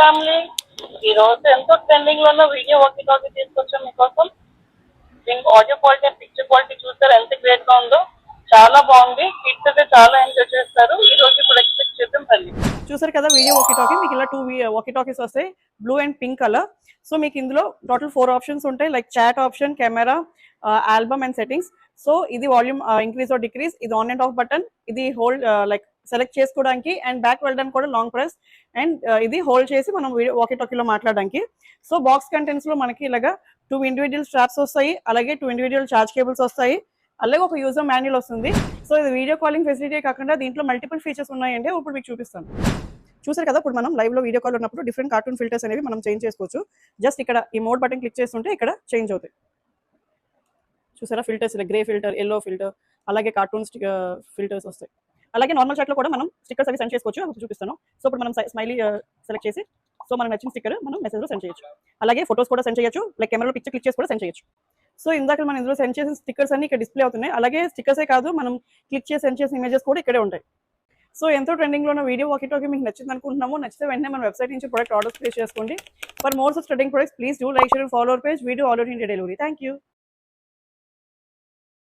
Family, ఈ రోజు ఎంతో ట్రెండింగ్ లో ఉన్న వీడియో వాకీ టాకీ తీసుకొచ్చాం మీకోసం. దీనికి audio quality and picture quality చూస్తారు ఎంత గ్రేట్ గా ఉందో. చాలా బాగుంది, కిడ్స్ అయితే చాలా ఎంజాయ్ చేస్తారు. ఈ రోజు ఇప్పుడు ఎక్స్పెక్ట్ చేద్దాం రండి. చూసారు కదా వీడియో వాకీ టాకీ. మీకు ఇలా 2 వాకీ టాకీస్ వస్తాయి, blue and pink colour. So మీకు ఇందులో టోటల్ 4 ఆప్షన్స్ ఉంటాయి, like chat option, camera, album and settings. So ఇది వాల్యూమ్ ఇంక్రీజ్ ఆర్ డిక్రీజ్, ఇది ఆన్ అండ్ ఆఫ్ బటన్, ఇది హోల్డ్ లైక్ సెలెక్ట్ చేసుకోవడానికి అండ్ బ్యాక్ వెళ్ళడానికి కూడా లాంగ్ ప్రెస్, అండ్ ఇది హోల్డ్ చేసి మనం వీడియో వాకీ టాకీలో మాట్లాడడానికి. సో బాక్స్ కంటెంట్స్ లో మనకి ఇలాగా 2 ఇండివిజువల్ స్ట్రాప్స్ వస్తాయి, అలాగే 2 ఇండివిజువల్ చార్జ్ కేబుల్స్ వస్తాయి, అలాగే ఒక యూజర్ మాన్యువల్ వస్తుంది. సో ఇది వీడియో కాలింగ్ ఫెసిలిటీ కాకుండా దీంట్లో మల్టిపుల్ ఫీచర్స్ ఉన్నాయండి, ఇప్పుడు మీకు చూపిస్తాను. చూసారు కదా, ఇప్పుడు మనం లైవ్ లో వీడియో కాల్ ఉన్నప్పుడు డిఫరెంట్ కార్టూన్ ఫిల్టర్స్ అనేవి మనం చేంజ్ చేసుకోవచ్చు. జస్ట్ ఇక్కడ ఈ మోడ్ బటన్ క్లిక్ చేస్తుంటే ఇక్కడ చేంజ్ అవుతాయి. చూసారా filters, grey filter, yellow filter, అలాగే కార్టూన్ ఫిల్టర్స్ వస్తాయి. అలాగే నార్మల్ చాట్ లో కూడా మనం స్టిక్కర్స్ అవి సెండ్ చేసుకోవచ్చు, అప్పుడు చూపిస్తాను. సో ఇప్పుడు మనం స్మైలీ సెలెక్ట్ చేసి సో మనకు నచ్చిన స్టిక్కర్ మనం మెసేజ్ లో సెండ్ చేయొచ్చు. అలాగే ఫోటోస్ కూడా సెండ్ చేయొచ్చు, లైక్ కెమెరాలో పిక్చర్ క్లిక్ చేసి కూడా సెండ్ చేయొచ్చు. సో ఇందాక మనం ఇందులో సెండ్ చేసిన స్టిక్కర్స్ అన్ని ఇక్కడ డిస్ప్లే అవుతున్నాయి. అలాగే స్టిక్కర్సే కాదు, మనం క్లిక్ చేసి సెండ్ చేసిన ఇమేజెస్ కూడా ఇక్కడే ఉంటాయి. సో ఎంతో ట్రెండింగ్ లో ఉన్న వీడియో వాకీ టాకీ మీకు నచ్చింది అనుకుంటున్నాము. నచ్చితే వెంటనే మన వెబ్సైట్ నుంచి ప్రొడక్ట్ ఆర్డర్స్ ప్లేస్ చేసుకోండి. For more such trending products please do like, share, follow our page. Video all over India delivery. Thank you.